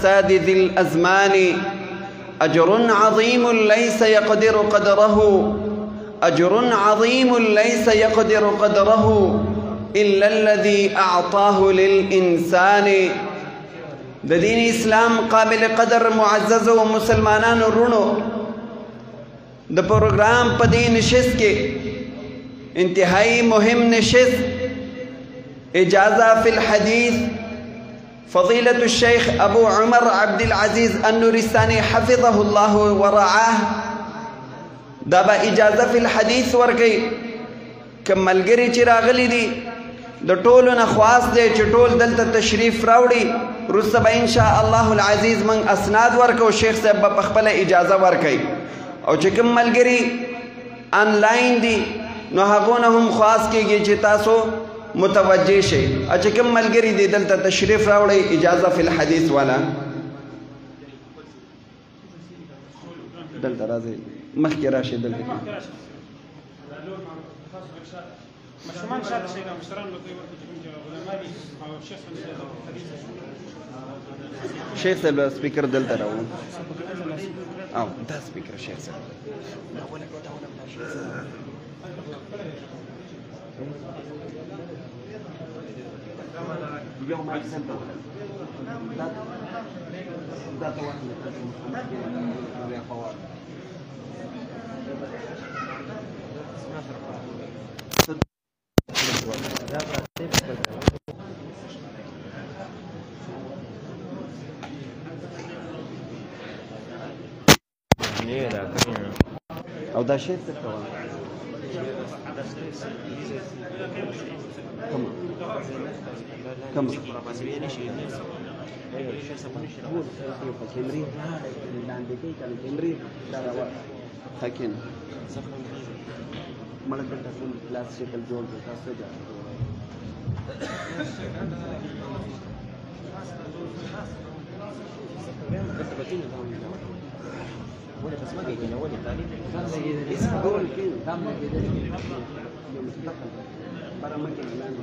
الفساد ذي الأزمان أجر عظيم ليس يقدر قدره أجر عظيم ليس يقدر قدره إلا الذي أعطاه للإنسان. د دین اسلام قابل قدر معزز و مسلمانانو رونو د پروګرام په دې نشست کې انتهایی مهم نشست اجازه فی الحدیث فضیلة الشیخ ابو عمر عبد العزیز النورستانی حفظه الله ورعاه دا به اجازه فی الحدیث ورکي کوم ملګري چې راغلي دي د ټولو نه خواست دی چې ټول دلته تشریف راوړي وروسته به انشاء الله العزیز من اسناد ورکو شیخ صاحب به په خپله اجازه ورکوي او چې کوم ملګري آنلاین دي نو هغو نه هم خواست کېږي چې تاسو متوجه شئ او چې کوم ملګري دي دلته تشریف راوړئ اجازه فی الحدیث والا دلته راځئ مخکې راشئ دلته مشرومان شاته شي مشتران به کوي ورته چې علماء دي او شیخ شیخ صاحب سپیکر دلته راوړو او دا سپیکر شیخ صاحب او دا شیخ څه کوي كم حكينا ملك تكون ثلاث شكل جول بتاسجع ولا بس ما جاي هنا ولا ثاني اسمه جول كده دام كده يوم تدخل برا ما كده الان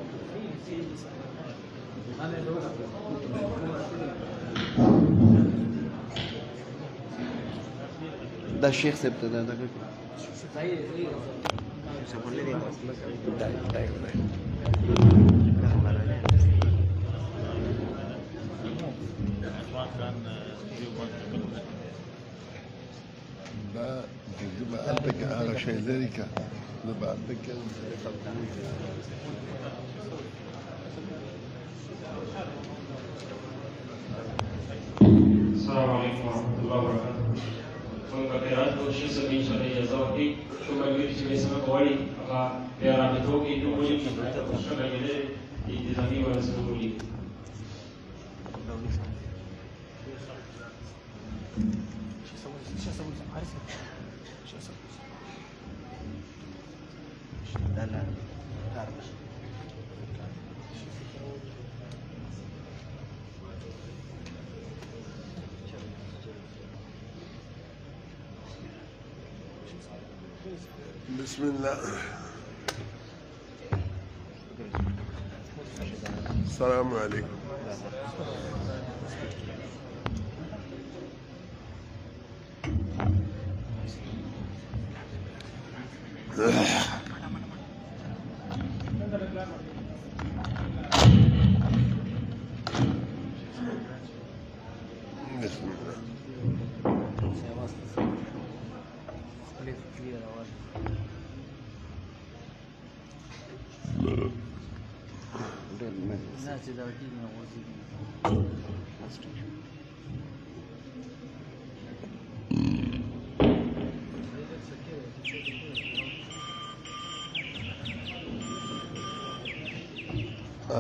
ده الشيخ سبت ده تبقى عندك على شيء ذلك تبقى عندك السلام عليكم ورحمة الله وبركاته. څنګه خیرات او شي سمې انشاءالله اجازه ورکړي چې مګر چې سم کوي هغه بیا رابطو کې نو ولې چې تاسو څنګه یې انتظامی ورسولي بسم الله. السلام عليكم. بسم الله.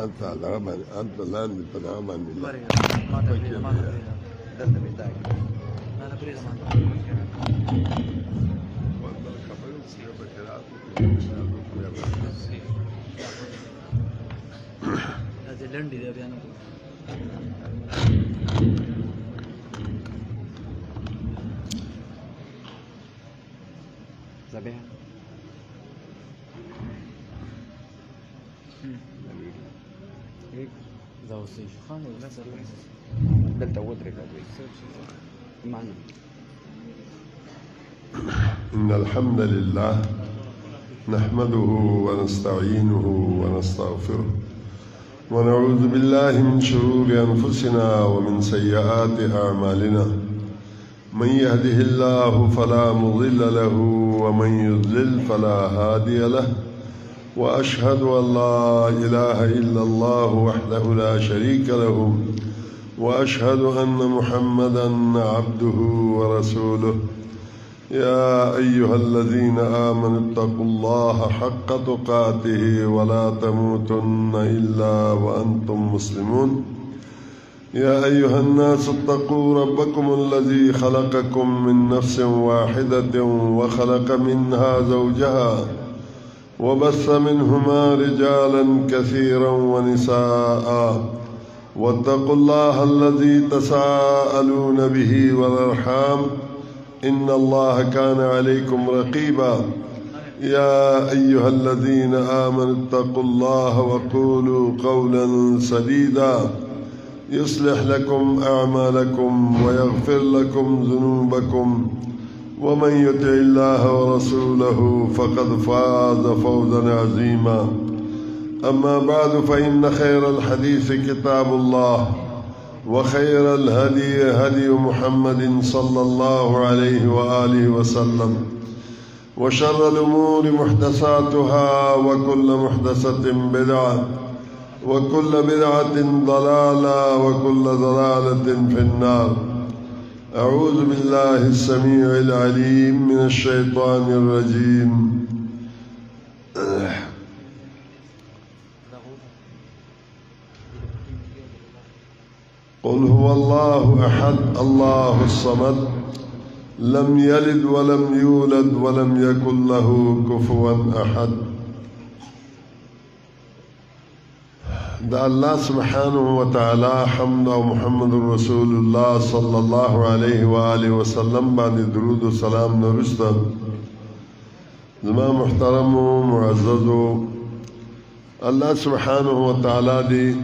أنت العمل أنت الآن بتتعامل بالله. ده اللي بيدعي هذه لندي ذا بيانا زبيها هيك زوسي خان ولا زوسي إن الحمد لله نحمده ونستعينه ونستغفره ونعوذ بالله من شرور أنفسنا ومن سيئات أعمالنا من يهده الله فلا مضل له ومن يضلل فلا هادي له وأشهد أن لا إله إلا الله وحده لا شريك له وأشهد أن محمدا عبده ورسوله يا أيها الذين آمنوا اتقوا الله حق تقاته ولا تموتن إلا وأنتم مسلمون يا أيها الناس اتقوا ربكم الذي خلقكم من نفس واحدة وخلق منها زوجها وبث منهما رجالا كثيرا ونساء واتقوا الله الذي تساءلون به والأرحام إن الله كان عليكم رقيبا يا أيها الذين آمنوا اتقوا الله وقولوا قولا سديدا يصلح لكم أعمالكم ويغفر لكم ذنوبكم ومن يطع الله ورسوله فقد فاز فوزا عظيما أما بعد فإن خير الحديث كتاب الله وخير الهدي هدي محمد صلى الله عليه وآله وسلم وشر الأمور محدثاتها وكل محدثة بدعة وكل بدعة ضلالة وكل ضلالة في النار أعوذ بالله السميع العليم من الشيطان الرجيم قل هو الله أحد الله الصمد لم يلد ولم يولد ولم يكن له كفوا أحد. دا الله سبحانه وتعالى حمد محمد رسول الله صلى الله عليه وآله وسلم بعد درود و سلام نرسته زما محترم و معزز الله سبحانه وتعالى دی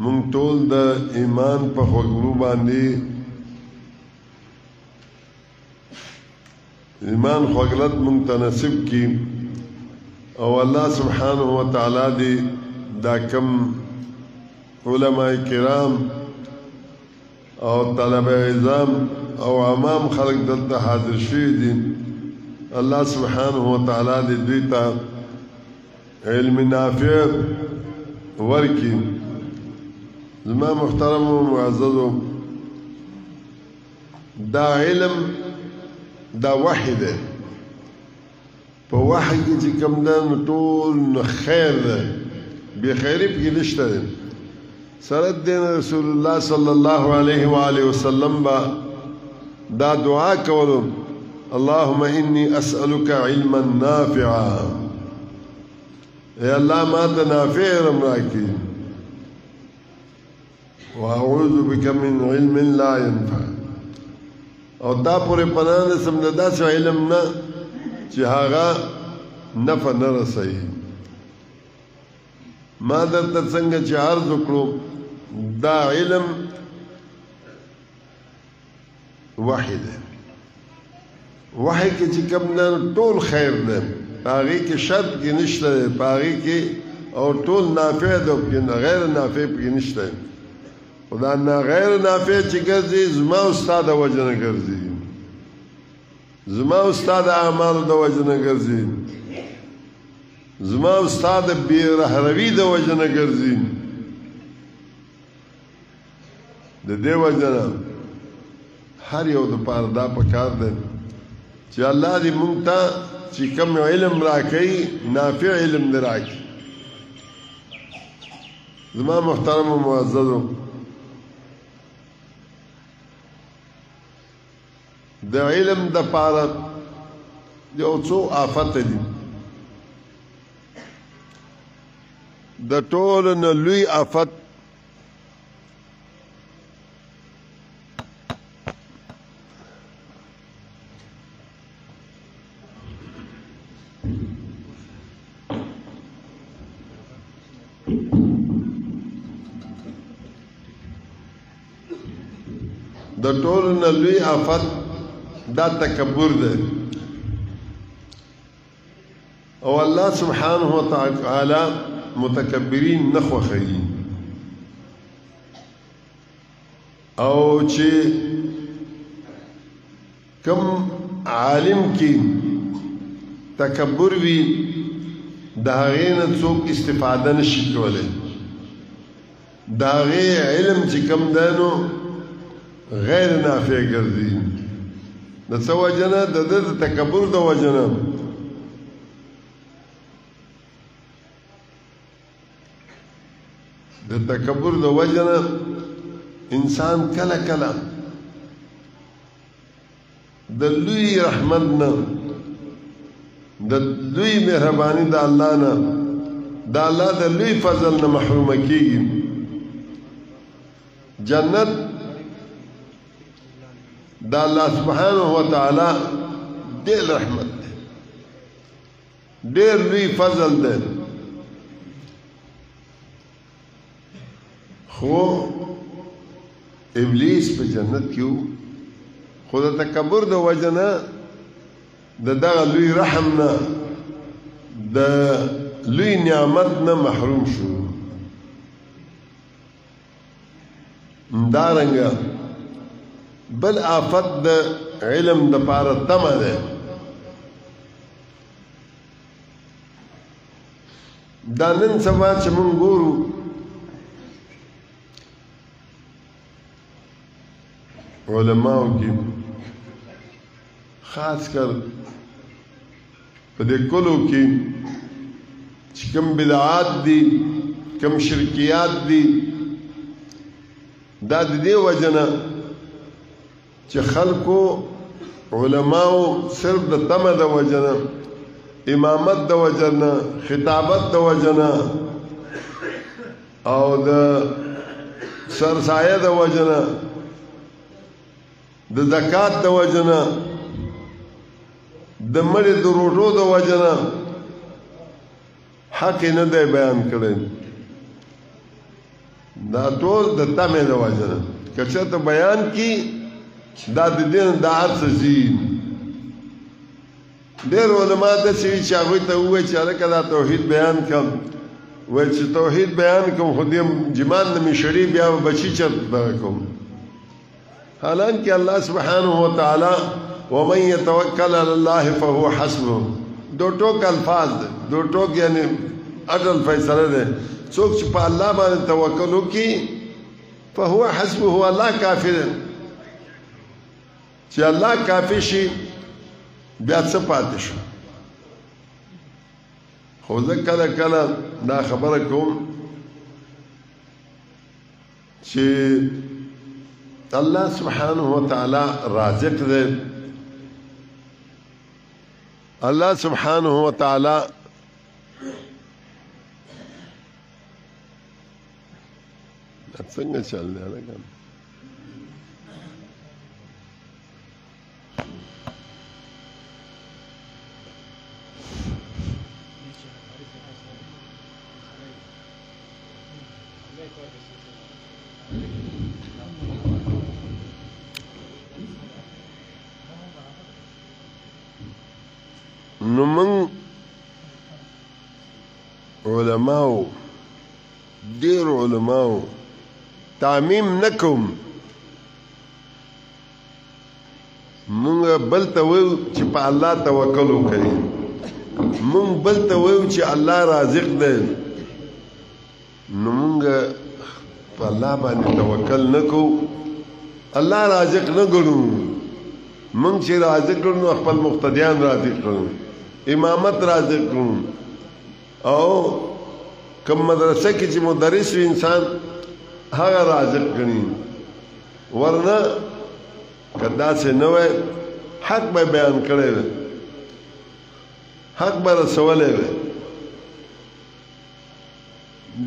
مونږ ټول د ایمان په خوږو باندې ایمان خوږلت مونږ ته نصیب کی او الله سبحانه وتعالى دی دا کم علماء کرام او طلبه عظام او عوام خلق دلته حاضر شوي دي الله سبحانه وتعالى دی دوی ته علم نافع ورکی. زما محترم و معززو دا علم دا وحی ده په وحی کې چې کوم ده ټول خیر ده بی خیری پکې نشته ده. سره دین رسول الله صلی الله علیه و آله وسلم با دا دعا کولو اللهم انی اسألک علما نافعا اے الله ما ته نافع علم راکړي وأعوذ بك من علم لا ينفع او دا پورې پناه دې سم نه داسې علم نه چې هغه نفع نه رسوي. ما درته څنګه چې عرض وکړو دا علم وحی ده وحی کې چې کوم نه ټول خیر ده هغې کې شرط کې نشته ده هغې کې او ټول نافع ده غیر نافع پکې نشته. خدا نه غیر نافع چې ګرځي زما استاد وجه نه ګرځي زما استاد اعمالو د وجه نه ګرځي زما استاد بی رهروی د وجه نه ګرځي. د دې وجه نه هر یو د پاره دا پکار ده چې الله دې مونږ ته چې کوم علم راکړي نافع علم دې راکړي. زما محترم و معززو د علم د پاره یو څو آفت دي د ټول نه لوی آفت د ټولو نه لوی آفت دا تکبر دی او الله سبحانه وتعالی متکبرین نه خوښوي او چې کم عالم کې تکبر وي د هغې نه څوک استفاده نشي کولی د هغې علم چې کم دی نو غیر نافع ګرځي د څه وجه نه د ده د تکبر د وجه نه د تکبر د وجه نه انسان کله کله د لوی رحمت نه د لوی مهرباني د الله نه د الله د لوی فضل نه محرومه کېږي جنت د الله سبحانه وتعالی ډېر رحمت دی ډېر لوی فضل دی خو ابلیس په جنت کې و خو د تکبر د وجه نه د دغه لوی رحم نه د لوی نعمت نه محروم شو همدارنګه بل آفت د علم د پاره تمه ده دا نن سبا چې مونږ ګورو علماو کې خاص کر په دې کلو کې چې کوم بدعات دي کوم شرکیات دي دا د دې وجه نه چې خلکو علماو صرف د تمه د وجه نه امامت د وجه نه خطابت د وجه نه او د سرسایه د وجه نه د زکات د وجه نه د مړي د روټو د وجه نه حق نه دی بیان کړی دا ټول د تمې د وجه نه که چېرته بیان کي دا د دین د هر څه ځي ډېر علما داسې وي چې هغوی ته ووایي چې هلکه دا توحید بیان کړم وایي چې توحید بیان کړم خو دې جمان نه مې شړي بیا به بچي چرته دغه کوم حالانکه الله سبحانه وتعالی ومن يتوکل علی الله فهو حسبه دو ټوک الفاظ دي دو ټوک یعنی اصل فیصله ده څوک چې په الله باندې توکل وکړي فهو حسبه الله کافی ده چې الله کافی شي بیا څه پاتې شو خو زه کله کله دا خبره کوم چې الله سبحانه وتعالی رازق ده الله سبحانه وتعالی څنګه چل دی هلکه نو من علماو ډېر علماو تعمیم نکوم مونږ بل ته وایو چې په الله توکل وکړئ مونږ بل ته وایو چې الله رازق دی نو مونږ په الله باندې توکل نه کوو الله رازق نه ګڼو مونږ چې رازق ګڼو خپل مقتدیان رازق ګڼو امامت رازق ګڼو او کوم مدرسه کې چې مدرس وي انسان هغه رازق ګڼي ورنه که داسې نه وای حق به بیان کړی وی حق به رسولی وی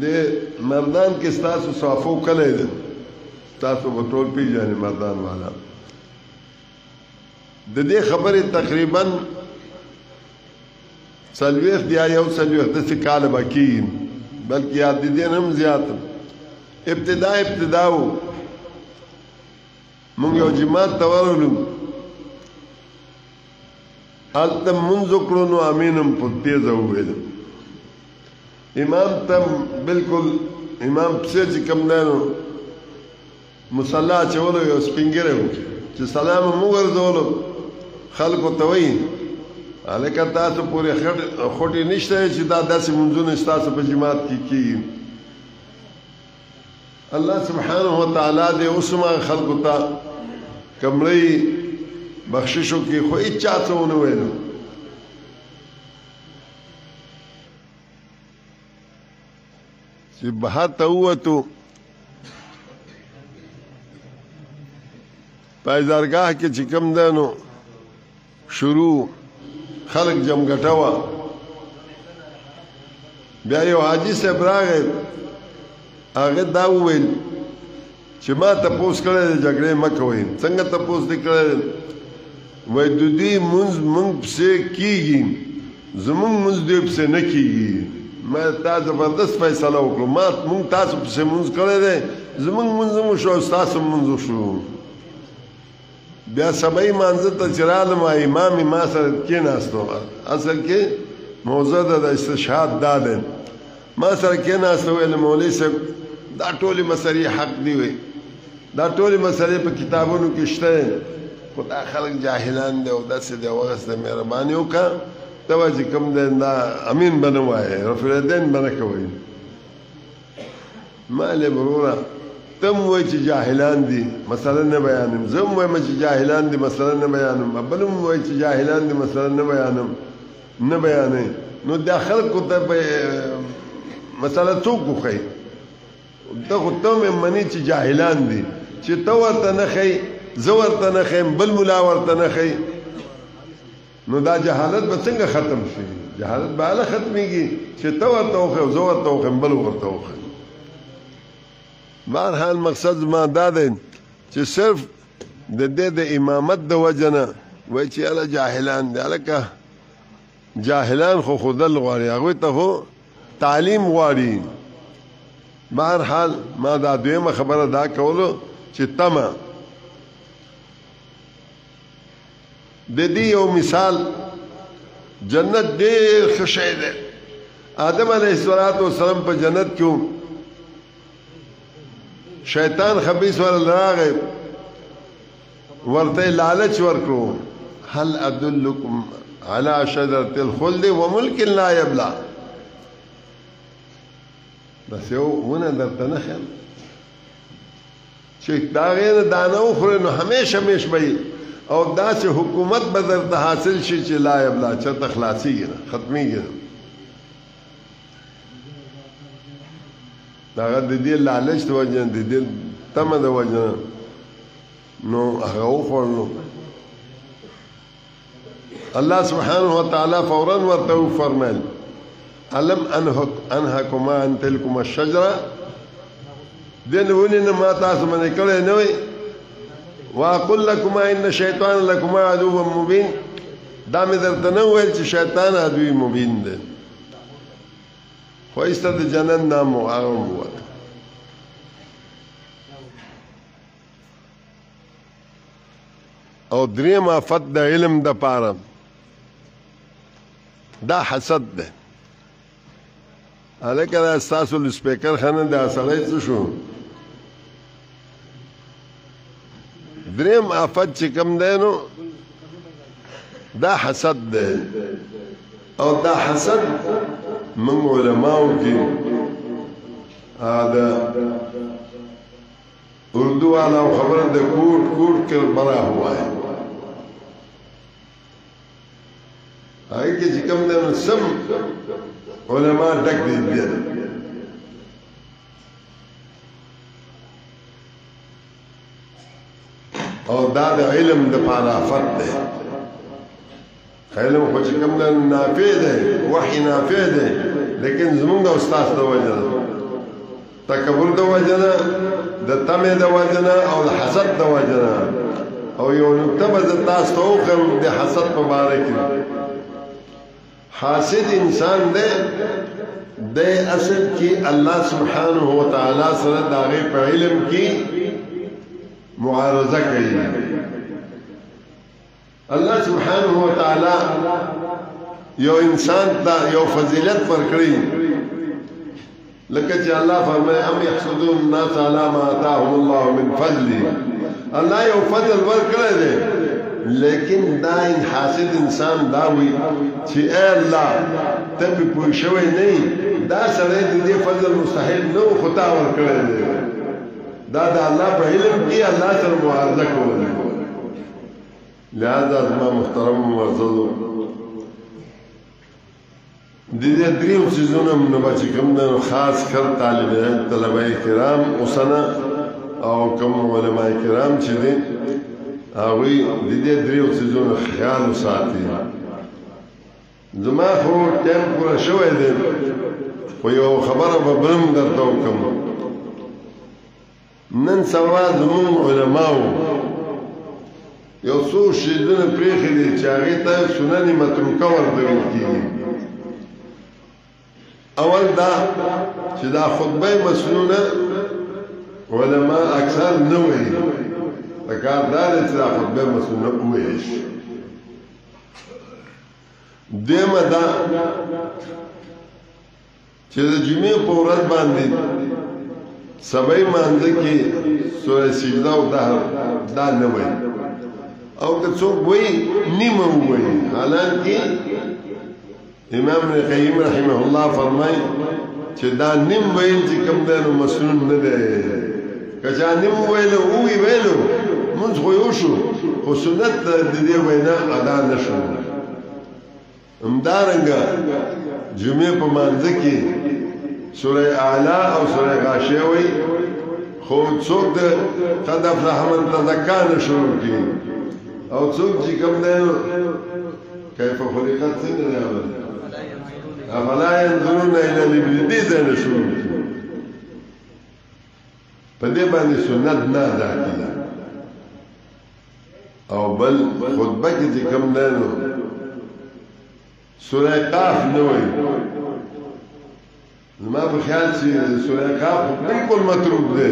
د مردان کې ستاسو صافو کلی دی تاسو به ټول پیژنئ مردان والا د دې خبرې تقریبا 40 یا 40 داسې کاله به کېږي بلکې یاد د دې نه هم زیات ابتدا و مونږ یو جماعت ته ورغلو هلته مونځ وکړو نو امین هم په تیزه وویل امام ته بالکل امام پسې چې کوم دی نو مصلا اچولو یو سپین ږیری و چې سلام هم وګرځولو خلکو ته وایي هلکه تاسو پورې خوټې نشته چې دا داسې منځونه ستاسو په جماعت کې کېږي الله سبحانه وتعالی دې اوس هم هغه خلکو ته کمرې بخشش وکړي خو هېڅ چا څه ونه ویلو چې بهر ته ووتو پایزارګاه کې چې کوم دی نو شروع خلق جمګټه وه بیا یو حاجي صاحب راغی هغه دا وویل چې ما تپوس کړی دی جګړې مه کوئ څنګه تپوس دې کړی دی وایي د دوی مونځ مونږ پسې کېږي زمونږ مونځ دوی پسې نه کېږي ما تا زبردست فیصله وکړو مونږ تاسو پسې مونځ کړی دی زمونږ مونځ هم وشو او ستاسو مونځ وشو بیا سبعی مانځه ته چې رالم امام ما سره کېناستو اصل کې موضوع د استشهاد دا دی ما سره کېناستو ویل مولوي صاحب دا ټولې مسلې حق دی وی دا ټولې مسلې په کتابونو کې شته خو دا خلک جاهلان دی او داسې دی وغسته مهرباني وکړه ته وایه چې کوم دی دا امین به نه وایې رفیع الدین به نه کوئ ما ویلې وروره ته هم وایې چې جاهلان دي مسله نه بیانم زه هم وایم چې جاهلان دي مسله نه بیانم بل هم وایي چې جاهلان دي مسله نه بیانم نه بیانې نو دا خلکو ته مسله څوک وښیي ته خو ته مې منې چې جاهلان دي چې ته ورته نه ښیي زه ورته نه ښیم بل ملا ورته نه ښیي نو دا جهالت به څنګه ختم شي جهالت به هله ختمېږي چې ته ورته وښیې زه ورته وښیم بل ورته وښیم بهرحال مقصد زما دا دی چې صرف د دې د امامت د وجه نه وایي چې هله جاهلان دي هلکه جاهلان خو ښودل غواړي هغوی ته خو تعلیم غواړي بهرحال ما دا دویمه خبره دا کولو چې تمه د دې یو مثال جنت ډېر ښه شی دی آدم علیه السلام په جنت کې شیطان خبیث ورله راغی ورته لالچ ورکړو هل ادلکم علی شجرة الخلد وملک لا یبلی بس یو ونه درته نه ښیم چې د هغې نه دانه وخورې نو همیش همیش به او داسې حکومت به درته حاصل شي چې لا یبلا چېرته خلاصېږي نه ختمېږي نه د هغه د دې لالچ د وجه نه د دې تمه د وجه نه نو هغه وخوړلو الله سبحانه وتعالی فورا ورته وفرمیل علم انهکما عن تلکما الشجره دې ونې نه ما تاسو منې کړی نه وی واقل لکما ان شیطان لکما عدو مبین دا مې درته نه وویل چې شیطان عدو مبین دی خو ایسته د جنت نام و هغه ووته او دریم آفت د علم د پاره دا حسد دی هلکه دا ستاسو لسپیکر خانه دا سړی څه شو دریم آفت چې کوم دی نو دا حسد دی او دا حسد من علماو کې دا اردو والا خبره د کوټ کوټ کې بڑا ہوا ہے هغه کې چې کوم دی نو سم علماء ډک دي بیا او دا د علم د پاره آفت دی علم خو چې کوم دی نافع دی وحی نافع دی لیکن زمونږ د استاد د وجه نه تکبر د وجه نه د تمې د وجه نه او د حسد د وجه نه او یو نکته به زه تاسو ته وښیم د حسد په باره کې حاسد انسان دی دی اصل کې الله سبحانه وتعالی سره د هغې په علم کې معارضه کوي. الله سبحانه وتعالى یو انسان ته یو فضیلت ورکړي، لکه چې الله فرمایي ام يحسدون الناس على ما آتاهم الله من فضله. الله یو فضل ورکړی دی، لیکن دا حاسد انسان دا وي چې اے الله ته په پوه شوی نه دا سړی د دې فضل مستحق نه و، خو تا ورکړی دی. دا د الله په علم کې الله سره معارضه کول. لہذا زما محترم معززو د دې دریم سيزونه نو چې کوم د خاص کر طلبه کرام اوسنه او کوم علماء کرام چې دي هغوی د دې دریو سيزونو خیال وساتي. زما خو ټایم پوره شوی دی، خو یو خبره به بل هم درته وکړم. نن سبا زموږ علماو یو څو شیزونه پرېښي دي چې هغې ته سنن متروکه ورته ویل کېږي. اول دا چې دا خطبه مسنونه علما اکثر نه وایي، پکار دا دی چې دا خطبه مسنونه وویل شي. دویمه دا چې د جمعې په ورځ باندې سبای مانځه کې سوره سجده او دا نه وایي، او که څوک وایي نیمه ووایي. حالانکه امام ابن قیم رحمه الله فرمای چې دا نیم ویل چې کوم دی نو مسنون نه دی. که چا نیم ویلو اووی ویلو مونځ خو یو شو، خو سنت د دې وینا ادا نه شو. همدارنګه جمعې په مانځه کې سوره اعلی او سوره غاشیه وایي، خو څوک د قد افلح من تزکا نه شروع کړي، او څوک چې کوم دی نو کیف خلقت څنګه دی افلا ينظرون الى الابل، دې ځای نه شروع کړي. په دې باندې سنت نه ادا کېږي. او بل خطبه کې چې کوم دی نو سوره قاف نه وایي. زما په خیال چې سوره قاف بالکل متروک دی.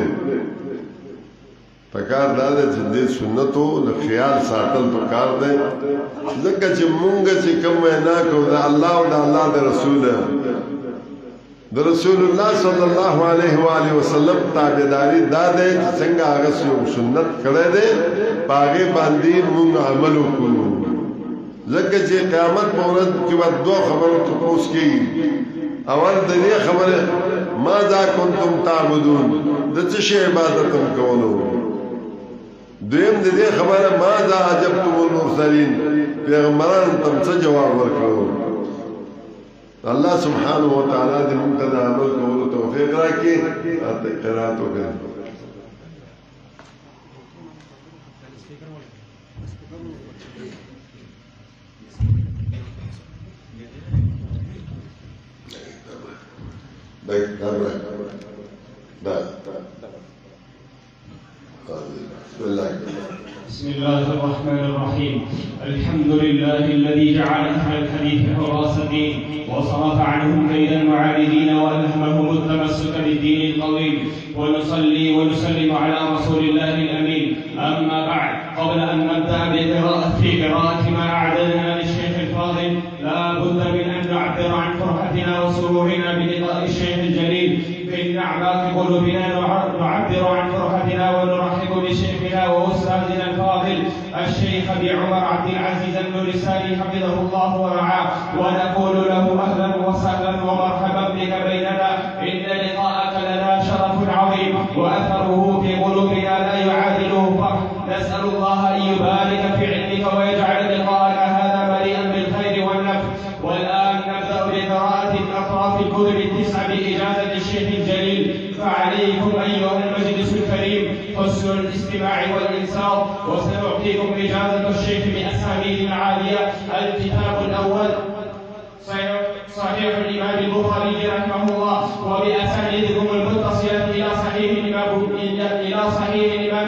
پکار دا دی چې دې سنتو د خیال ساتل پکار دی، ځکه چې مونږ چې کوم وینا کوو د الله او د الله د رسول الله صلی الله علیه و آله وسلم تابعداري دا دی چې څنګه هغه سنت کړی دی په هغې باندې مونږ عمل وکړو. ځکه چې قیامت په ورځ کې به دوه خبرو تپوس کېږي. اول د دې خبره ماذا کنتم تعبدون، د څه شي عبادت هم کولو. دویم د دې خبره ماذا عجبتم المرسلین، پیغمبران تم څه جواب ورکړو. الله سبحانه وتعالی دې موږ ته د عمل کولو توفیق راکړي. قرات وکړئ. بسم الله الرحمن الرحيم. الحمد لله الذي جعل أهل الحديث حراس الدين وصرف عنهم كيد المعاندين وألهمهم التمسك بالدين القويم. ونصلي ونسلم على رسول الله الأمين. أما بعد، قبل أن نبدأ في قراءة ما أعددنا للشيخ الفاضل، لا بد من أن نعبر عن فرحتنا وسرورنا بلقاء الشيخ الجليل. من أعماق قلوبنا نعبر عن فرحتنا ونرحب بشيخنا وأستاذنا الفاضل الشيخ أبي عمر عبد العزيز النورساني حفظه الله ورعاه، ونقول له أهلا وسهلا ومرحبا بك بيننا. إن لقاءك لنا شرف عظيم وأثره في قلوبنا لا يعادله فرح. نسأل الله أن يبارك في علمك ويجعل لقاءك هذا مليئا بالخير والنفع. والآن نبدأ بقراءة أطراف الكتب التسعة بإجازة الشيخ الجليل. فعليكم أيها المجلس الكريم حسن الاستماع والإنصات، وسنعطيكم إجازة الشيخ بأساميه العالية. الكتاب الأول صحيح الإمام البخاري رحمه الله، وبأسانيدكم المتصلة إلى صحيح الإمام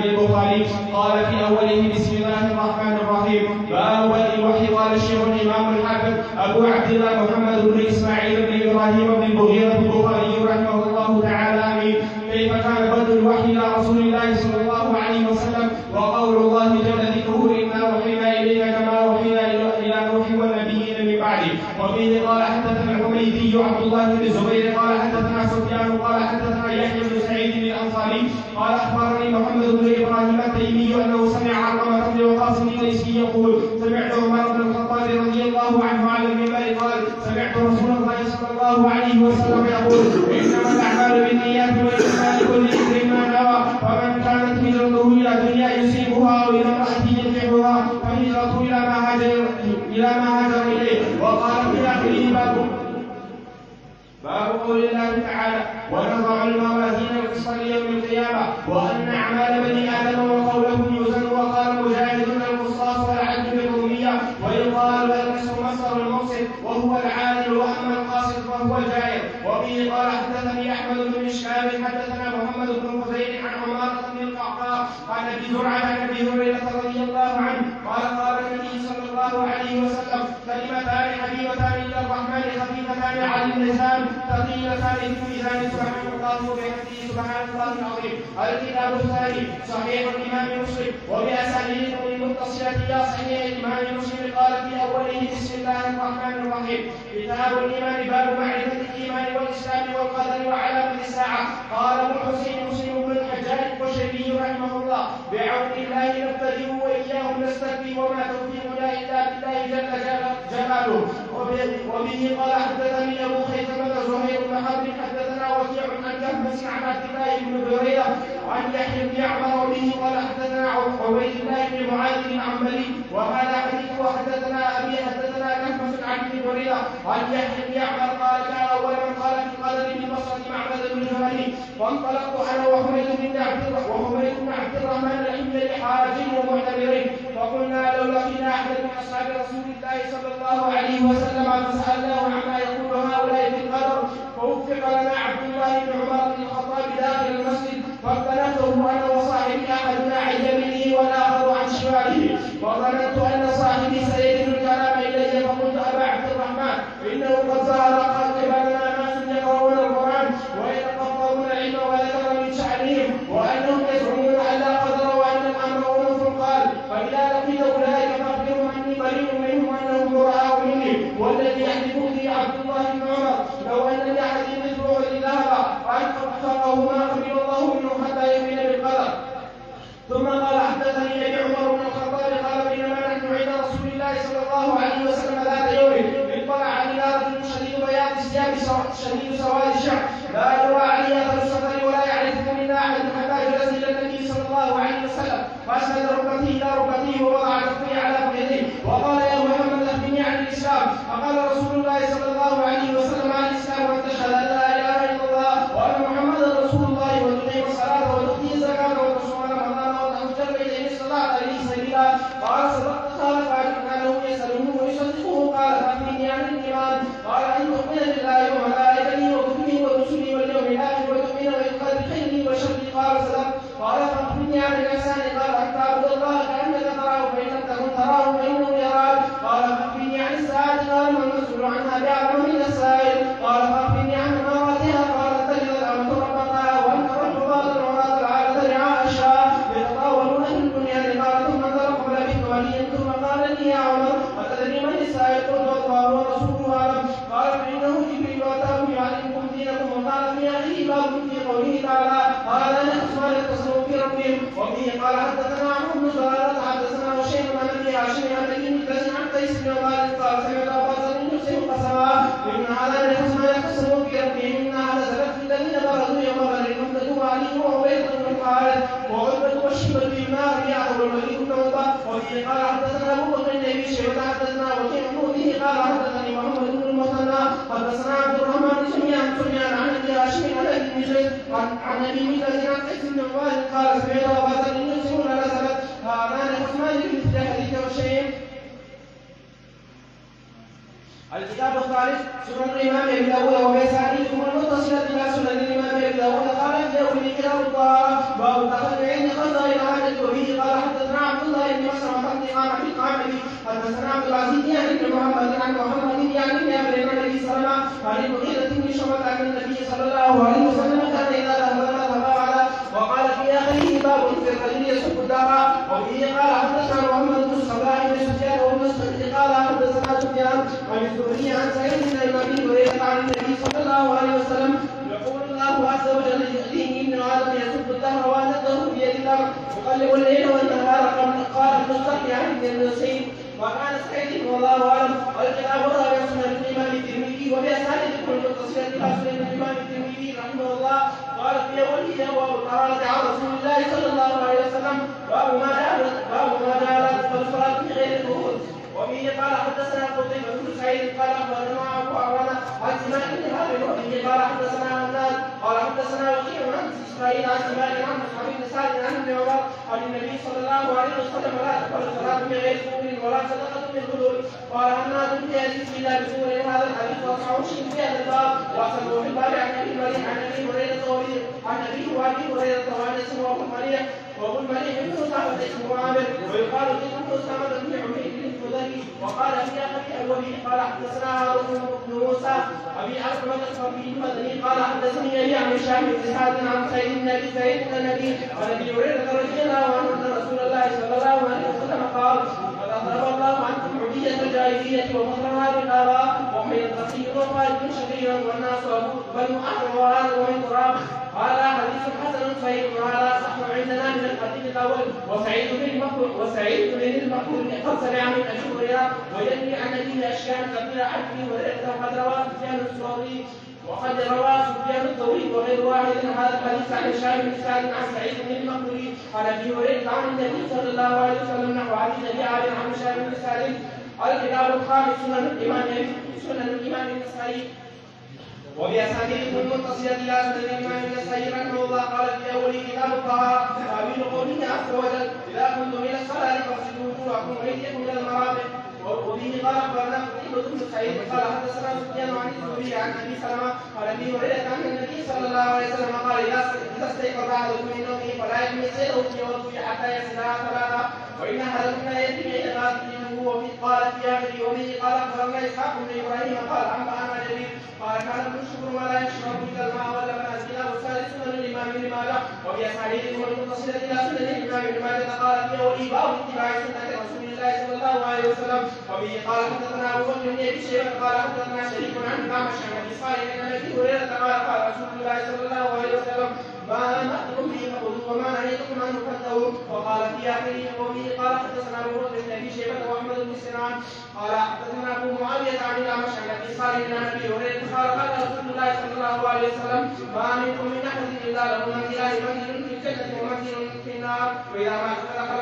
البخاري. قال في أوله بسم الله الرحمن الرحيم. فأول الوحي قال الشيخ الإمام الحافظ أبو عبد الله محمد بن إسماعيل بن إبراهيم بن المغيرة البخاري رحمه الله تعالى. آمين. كيف كان بدء الوحي إلى رسول الله صلى الله عليه وسلم؟ وبه قال حدثنا الحميدي عبد الله بن الزبير قال حدثنا سفيان قال حدثنا يحيى بن سعيد الانصاري قال اخبرني محمد بن ابراهيم التيمي انه سمع علقمة بن وقاص الليثي يقول سمعت عمر بن الخطاب رضي الله عنه على المنبر قال سمعت رسول الله صلى الله عليه وسلم يقول انما الاعمال بالنيات وانما لكل امرئ ما نوى فمن كانت هجرته الى دنيا يصيبها او الى امرأة ينكحها فهجرته الى ما هاجر اليه. وقال في اخره باب قول الله تعالى ونضع الموازين القسط ليوم القيامه وان اعمال بني ادم وقولهم يوزن. وقال مجاهد القصاص والعدل بالروميه ويقال القسط مصدر المقسط وهو العادل واما القاسط فهو الجائر. وبه قال حدثني احمد بن مشكاب حدثنا محمد بن خزير عن عمارة بن القعقاع عن ابي زرعه عن ابي هريره رضي الله عنه قال النبي صلى الله عليه وسلم كلمتان حبيبتان الى الرحمن خفيفتان على اللسان ثقيلتان في الميزان سبحان الله وبحمده سبحان الله العظيم. الكتاب الثاني صحيح الامام مسلم وباسانيد متصله الى صحيح الامام مسلم قال في اوله بسم الله الرحمن الرحيم كتاب الايمان باب معرفه الايمان والاسلام والقدر وعلامه الساعه. قال ابو الحسين مسلم بن الحجاج القشيري رحمه الله بعون الله نبتدئ واياه نستكفي وما توفيقنا الا بالله جل جلاله. وبه قال حدثني ابو خيثمة زهير بن حرب حدثنا وكيع عن كهمس عن عبد الله بن بريدة عن يحيى بن يعمر. وبه قال حدثنا عبيد الله بن معاذ العنبري وهذا حديث. وحدثنا ابي حدثنا كهمس عن ابن بريدة عن يحيى بن يعمر قال كان اول من قال في القدر بالبصرة معبد بن جهل فانطلقت انا وحميد بن عبد الرحمن الحمل لحاجين ومعتبرين فقلنا لو لقينا احد من اصحاب رسول الله صلى الله عليه وسلم فسالناه عما يقول هؤلاء في القدر فوفق لنا عبد الله بن عمر بن الخطاب داخل المسجد فاختلفته انا وصاحبي احدنا عن يمينه والاخر عن شماله وظننت ان صاحبي سيجد الكلام الي فقلت ابا عبد الرحمن انه قد ظهر قبلنا ناس يقرؤون القران ويتقبلون العلم وذكر من شانهم وانهم يزعمون ان لا قدر وان الامر انوف. قال فاذا لقيت اولئك فاخبرهم اني بريء منهم انهم براء مني والذي يحلف به عبد الله بن عمر لو ان لاحد مثل احد ذهب فانفقه ما قبل الله منه حتى يؤمن بالقدر. ثم قال حدثني ابي عمر بن الخطاب قال بينما نحن عند رسول الله صلى الله عليه وسلم ذات يوم اطلع علينا رجل شديد بياض الثياب شديد سواد الشعر لا يرى عليه اثر السفر ولا يعرفه منا احد حتى جلس الى النبي صلى الله عليه وسلم فاسند ركبته الى ركبته ووضع كفيه على فخذيه وقال يا محمد اخبرني عن الاسلام. فقال رسول الله صلى الله عليه وسلم عن الاسلام ان تشهد ان لا اله الا الله وان محمدا رسول الله وتقيم الصلاه وتؤتي الزكاه وتصوم رمضان وتحج البيت ان استطعت اليه سبيلا. قال صدقت. قال فكانه يساله ويصدقه. قال فاخبرني عن الايمان. قال ان تؤمن بالله وملائكته وكتبه ورسله واليوم الاخر وتؤمن بالقدر خيره وشره. قال صدقت. قال فاخبرني عن الاحسان. قال ان تعبد الله كانك تراه فان لم تكن تراه فانه يراك. قال فاخبرني عن الساعه. قال ما المسؤول عنها باعلم من السائل. قال فاخبرني عن اماراتها. قال تجد الامه ربها وان ربها العراة العاده رعاء الشاء يتطاولون في البنيان. قال ثم انطلق فلبثت وليا ثم قال لي يا عمر اتدري من السائل؟ قلت الله ورسوله اعلم. قال فانه جبريل اتاكم يعلمكم دينكم. وقال في اخره باب في قوله تعالى قال انا اسماء يتصلوا في ربهم. وفيه قال حدثنا عمرو بن زرارة حدثنا هشيم عن ابي هاشم عن ابي مكتز عن قيس بن مالك قال سمعت ابا ذر يقسم قسما ان هذا الاسماء يتصلوا في ربهم انها نزلت في الذين بردوا يوم بدر فامتدوا عليه وعبيد بن الحارث وعتبة والشيبة بن ربيعة والوليد بن عتبة. وفيه قال حدثنا ابو بكر بن ابي شيبة حدثنا وكيع به قال حدثني محمد بن المثنى حدثنا عبد الرحمن بن سفيان عن ابي هاشم عن ابي مجلس عن ابي مجلس عن قيس بن مالك قال سمعت ابا ذر يقسم نزلت هذان خصمان بمثل حديث وشيء. الكتاب الثالث سنن الامام ابي داود وباسانيده المتصله الى سنن الامام ابي داود. قال في اول كتاب الطهاره باب التخلي عند قضاء الحاجه. وبه قال حدثنا عبد الله بن مسلمة قال في القامدي حدثنا عبد العزيز يعني بن محمد عن محمد يعني بن ابي بن ابي سلمة عن المغيرة بن شعبة عن النبي صلى الله عليه وسلم كان اذا ذهب تفاعل. وقال في اخره باب في الرجل يسب الدار. وبه قال حدثنا محمد بن صلاح بن سفيان وابن قال حدثنا سفيان عن الزهري عن سعيد بن ابي هريره عن النبي صلى الله عليه وسلم يقول الله عز وجل يهديني ابن ادم يسب الدهر وانا الدهر بيد الله يقلب الليل والنهار. قال ابن الصقر عن ابن الحسين وكان سعيد والله اعلم. الكتاب الرابع سنن الامام الترمذي وباسانيد المتصله الى سنن الامام الترمذي رحمه الله. قال في اوله ابواب الطهاره عن رسول الله صلى الله عليه وسلم باب ما جاء الصلاه في غير الظهور. وبه قال حدثنا قتيبة بن سعيد قال اخبرنا ابو عوانة عن سماك بن هارب وبه قال حدثنا همام قال حدثنا وكيع عن اسرائيل عن سماك عن مصعب بن سعد عن ابن عمر عن النبي صلى الله عليه وسلم لا تقبل الصلاه بغير ظهور ولا صدقه من غلول. قال همام في حديث الله بظهور هذا الحديث واصحاب شيء في هذا الباب واحسنه في الباب عن ابي مريم عن ابي هريره عن ابي وابي هريره وعن اسمه ابو المليح وابو المليح بن اسامه اسمه عامر ويقال ابن اسامه بن عمير وقال في اخره وبه قال حدثنا هارون بن موسى ابي علقمه الصبي المدني قال حدثني ابي عن هشام بن سعد عن سعيد بن ابي سعيد بن النبي عن ابي هريره رضي الله عنه ان رسول الله صلى الله عليه وسلم قال قد اضرب الله عنكم عبوديه الجاهليه وفضلها بالآراء وحين التقي وقائد شقيا والناس بنو احمر وهذا ومن تراب. هذا حديث حسن صحيح وهذا صح عندنا من الحديث الاول. وسعيد بن المقبول قد سمع من ابي هريره ويروي عن ابي اشياء كثيره عن ابي هريره وقد روى سفيان الثوري وغير واحد هذا الحديث عن هشام بن سعد عن سعيد بن المقبول عن ابي هريره عن النبي صلى الله عليه وسلم نحو حديث ابي عامر عن هشام بن سعد. الكتاب الخامس سنن الامام النسائي وبأسانيد متصلة إلى سنن الإمام النسائي رحمه الله. قال في أول كتاب الطهارة تأويل قوله عز وجل إذا كنتم إلى الصلاة فاغسلوا وجوهكم وأيديكم إلى المرافق. وبه قال أخبرنا قتيبة بن سعيد قال حدثنا سفيان عن الزهري عن أبي سلمة عن أبي هريرة عن النبي صلى الله عليه وسلم قال إذا استيقظ أحدكم من نومه فلا يحمل يده في وضوءه حتى يغسلها ثلاثة وإن أحدكم لا يدري أين غاسله. قال في آخره وبه قال أخبرنا إسحاق بن إبراهيم قال أنبأنا جرير قال كان ابن الشكر ما لا يشرب إلا الماء واللبن. الكتاب الثالث سنن الإمام ابن ماجه وبأسانيدهم المتصلة إلى سنن الإمام ابن ماجه قال في أوله باب اتباع سنة رسول الله صلى الله عليه وسلم. وبه قال حدثنا أبو بكر بن أبي شيبة قال حدثنا شريك عن الأعمش عن أبي صالح عن أبي هريرة قال قال رسول الله صلى الله عليه وسلم ما أمرتكم به فخذوه وما نهيتكم عنه فانتهوا. وقال في آخره وبه قال حدثنا أبو بكر بن أبي شيبة وأحمد بن سنان قال حدثنا أبو معاوية عن الأعمش عن أبي صالح عن أبي هريرة قال قال رسول الله صلى الله عليه وسلم ما منكم من أحد إلا له منزلان منزل في الجنة ومنزل في النار وإذا ما فدخل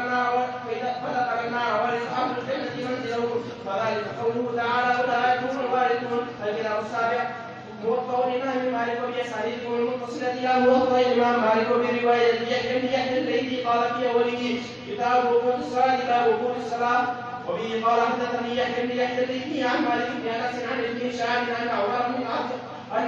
النار ولأصحاب الجنة منزله فذلك قوله تعالى أولئك هم الوارثون. الكتاب السابع موطأ الإمام مالك وبأسانيدهم المتصلة إلى موطأ الإمام مالك وبرواية يحيى بن يحيى الليثي قال في أوله كتاب وقوت الصلاة كتاب وقوت الصلاة. وبه قال حدثني يحيى بن يحيى الليثي عن مالك بن أنس عن ابن هشام أن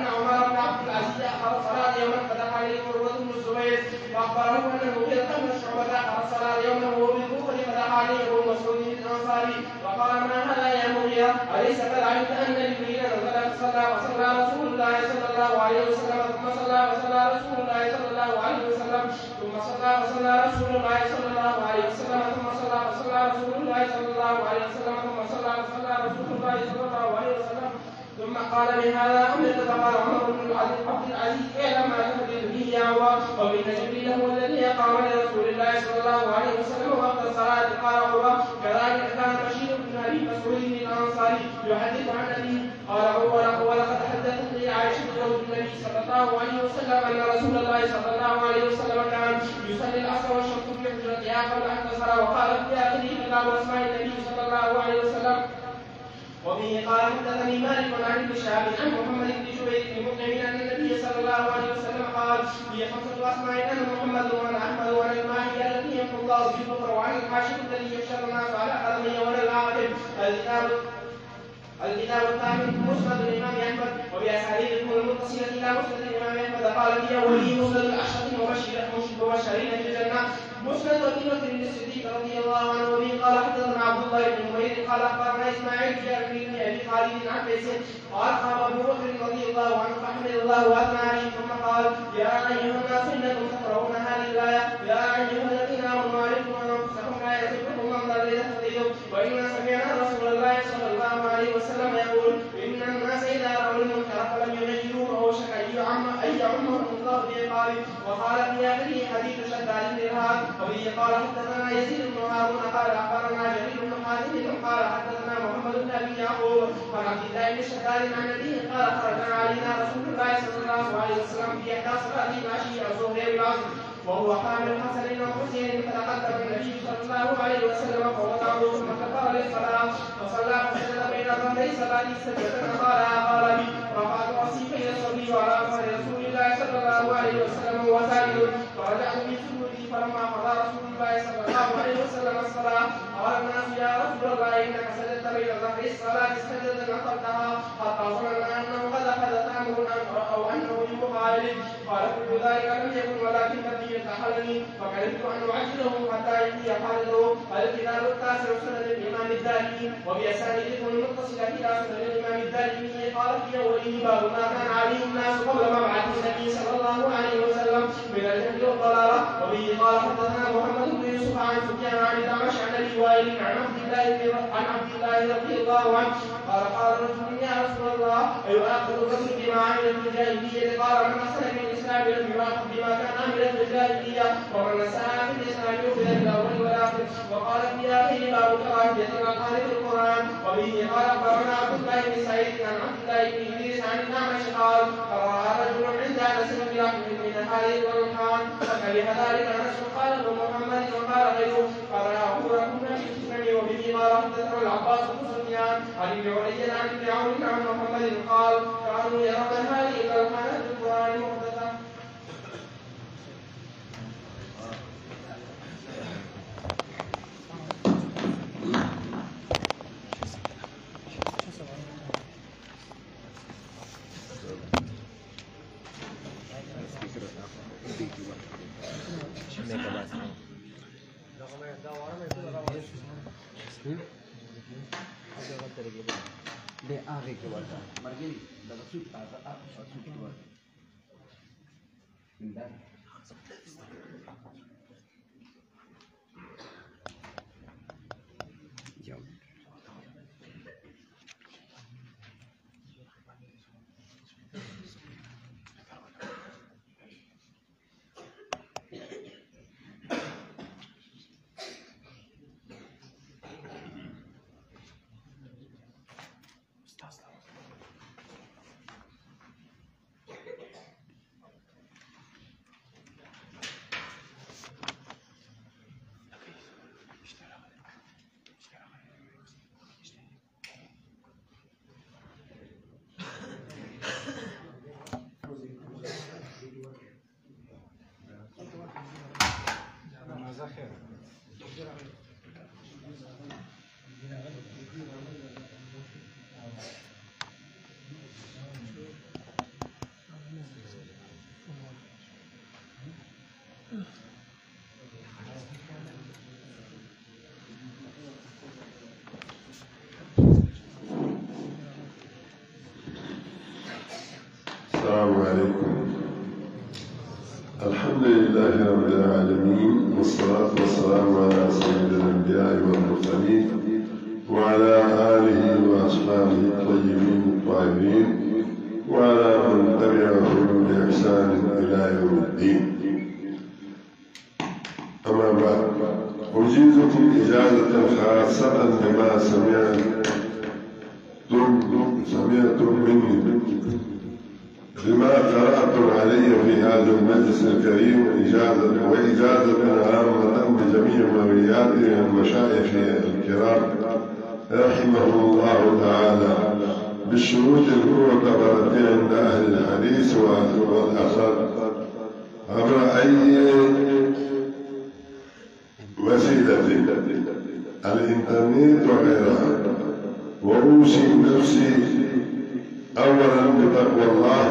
عمر بن عبد العزيز أخر الصلاة يوما فدخل عليه عروة بن الزبير فأخبره أن المغيرة بن شعبة أخر الصلاة يوما وهو بالكوفة فدخل عليه أبو مسعود الأنصاري فقال ما هذا يا مغيرة أليس قد علمت أن جبريل نزل فصلى وصلى رسول الله صلى الله عليه وسلم ثم صلى وصلى رسول الله صلى الله عليه وسلم ثم صلى وصلى رسول الله صلى الله عليه وسلم ثم صلى وصلى رسول الله صلى الله عليه وسلم ثم صلى وصلى رسول الله صلى الله عليه وسلم ثم قال بهذا أمرت فقال عمر بن عبد العزيز اعلم ما تحدث به يا عمر وإن جبريل هو الذي أقام لرسول الله صلى الله عليه وسلم وقت الصلاة. قال عمر كذلك كان بشير بن أبي مسعود الأنصاري يحدث عن أبيه قال عمر ولقد حدثتني عائشة زوج النبي صلى الله عليه وسلم أن رسول الله صلى الله عليه وسلم كان يصلي العصر والشمس في حجرتها قبل أن تصلى. وقال في آخره كتاب أسماء النبي صلى الله عليه وسلم. وبه قال حدثني مالك عن ابن شهاب عن محمد بن جبير بن مطعم ان النبي صلى الله عليه وسلم قال هي خمسه اسماء انا محمد وانا احمد وانا الماهي التي يمحو الله بالبكر وعن الحاشد الذي يحشر الناس على قدمه وانا العاقب. الكتاب الثامن مسند الامام احمد وباسانيدهم المتصله الى مسند الامام احمد قال في اوله مسند الاشرف مبشرين بالجنه مسند ابي بكر بن الصديق رضي الله عنه. وبه قال حدثنا عبد الله بن نمير قال اخبرنا اسماعيل بن ابي خالد عن قيس قال قال ابو بكر رضي الله عنه فحمد الله واثنى عليه ثم قال يا ايها الناس انكم تقرؤون هذه الايه يا ايها الذين امنوا عليكم انفسكم لا يضركم الأنصار يستطيع وإنا سمعنا رسول الله صلى الله عليه وسلم يقول إن الناس إذا رأوا المنكر فلم يغيروه أوشك أن يعمهم الله بعقابه. وقال في آخره حديث شداد بن الهاد وبه قال حدثنا يزيد بن هارون قال أخبرنا جرير بن حازم قال حدثنا محمد بن أبي يعقوب عن عبد الله بن شداد عن أبيه قال خرج علينا رسول الله صلى الله عليه وسلم في إحدى صلاة العشي الظهر والعصر وهو حامل الحسن والحسين فتقدم النبي صلى الله عليه وسلم فوضعه ثم كبر للصلاة فصلى فسجد بين ظهري صلاة سجدة قال بي رفعت رأسي بين صدري وعلى ظهر رسول الله صلى الله عليه وسلم وساجد فرجعت في سجودي فلما قضى رسول الله صلى الله عليه وسلم الصلاة قال الناس يا رسول الله إنك سجدت بين ظهري الصلاة سجدة نقلتها حتى ظننا أنه قد حدث أمر أو أنه يوحى إليه قال كل ذلك لم يكن ولكن الذي يتحلني فكرهت أن أعجله حتى يأتي حالته. الكتاب التاسع سنن الإمام الدارمي وبأسانيدكم المتصلة إلى سنن الإمام الدارمي قال في أوله باب ما كان عليه الناس قبل مبعث النبي صلى الله عليه وسلم من الجهل والضلالة. وبه قال حدثنا محمد بن يوسف عن سفيان عن الأعمش عن أبي وائل عن عبد الله رضي الله عنه قال قال رجل يا رسول الله أيؤاخذ الرجل بما عمل في الجاهلية قال من أحسن من الإسلام بما كان عمل في الجاهلية ومن أساء في الإسلام يؤخذ بالأول والآخر. وقال في آخر باب كراهية الألقاب في القرآن. وبه قال أخبرنا عبد الله بن سعيد عن عبد الله بن إدريس عن الأعمش قال قرأ رجل عند أنس برحم من الحارث والريحان فكره ذلك أنس قال ابن محمد وقال غيره قال يا أخبركم في السنن. وبه قال حدثنا العباس بن سفيان عن ابن علي عن ابن عون عن محمد قال كانوا يرون هذه الألقاب في القرآن محدثة. de आगे के बाद मर्गिन दबसुट आता आप ससुट के बाद इंदा السلام عليكم. الحمد لله رب العالمين والصلاة والسلام على سيد الأنبياء والمرسلين وعلى آله وأصحابه الطيبين الطاهرين وعلى من تبعهم بإحسان إلى يوم الدين. أما بعد أجيزكم إجازة خاصة لما سمعتم مني بما قرأتم علي في هذا المجلس الكريم وإجازة عامة بجميع مروياته المشايخ الكرام رحمهم الله تعالى بالشروط المعتبرة عند أهل الحديث والأثر عبر أي وسيلة الإنترنت وغيرها. وأوصي نفسي أولا بتقوى الله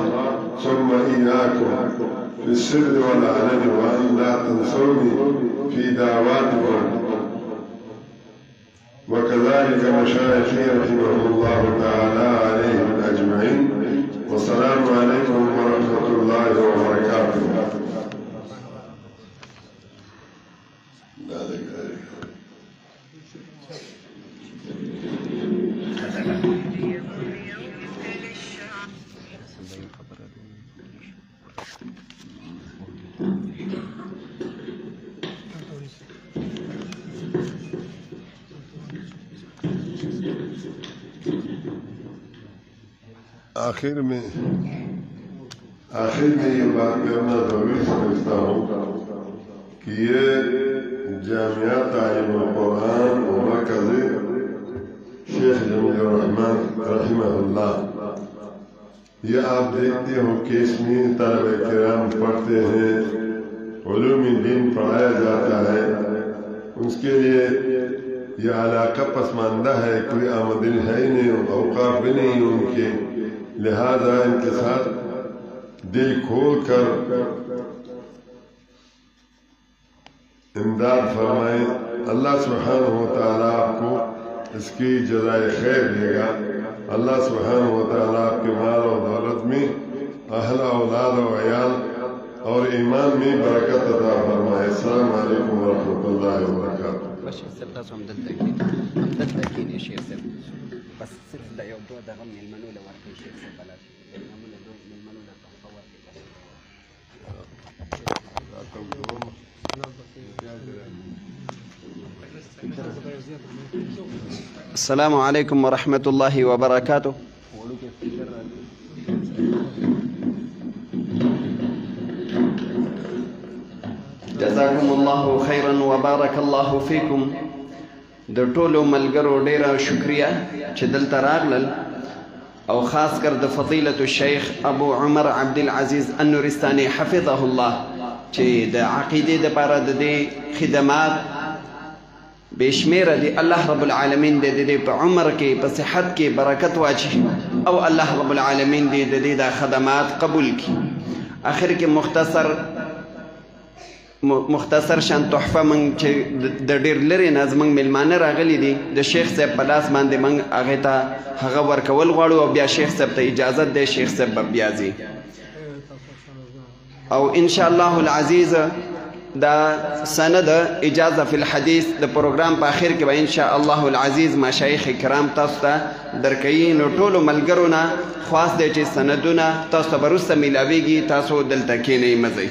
ثم إياكم في السر والعلن وأن لا تنسوني في دعواتكم وكذلك مشايخي رحمهم الله تعالى عليهم أجمعين. والسلام عليكم ورحمة الله وبركاته. आखिर में ये बात करना जरूरी समझता हूँ कि ये जामिया तालीमुल कुरान और मरकज़ शेख जमील रहमान रहिमहुल्लाह, ये आप देखते हो कि इसमें तलबे किराम पढ़ते हैं, उलूमी दीन पढ़ाया जाता है। उसके लिए यह इलाका पसमानदा है, कोई आमदनी है ही नहीं, औकाफ भी नहीं उनके, लिहाजा इनके साथ दिल खोल कर इमदाद फरमाएं। अल्लाह सुब्हानहू व तआला आपको इसकी जज़ाए खैर देगा। अल्लाह सुब्हानहू व तआला आपके माल और दौलत में, अहल औलाद और अयाल और ईमान में बरकत अता फरमाए। अस्सलामु अलैकुम व रहमतुल्लाहि व बरकातुहू। بس صرف دا یو دوه دغه میلمنو له ورکړئ شیخ صاحب بلد میلمنو له تحفه ورکړئ. السلام علیکم ورحمة الله وبرکاته. جزاكم الله خيرا وبارك الله فيكم. د ټولو ملګرو ډیره شکریه چې دلته راغلل، او خاص کر د فضیلة الشیخ ابو عمر عبدالعزیز النورستاني حفظه الله چې د عقیدې دپاره د دې خدمات بشمیره دي. الله رب العالمین د دې په عمر کې په صحت کې برکت واچي، او الله رب العالمین د دې د خدمات قبول کړي. آخر کې مختصر شان تحفه من چې د ډېر لرې نه زموږ میلمانه راغلي دي، د شیخ صاحب په لاس باندې موږ هغې ته هغه ورکول غواړو، او بیا شیخ صاحب ته اجازت دی، شیخ صاحب به بیا ځي. او انشاءالله العزیز دا سند اجازه فی الحدیث د پروګرام په آخر کې به انشاءالله العزیز مشایخ کرام تاسو ته درکوي. نو ټولو ملګرو نه خواست دی چې سندونه تاسو ته به وروسته میلاویږي، تاسو دلته کښېنئ مه ځئ.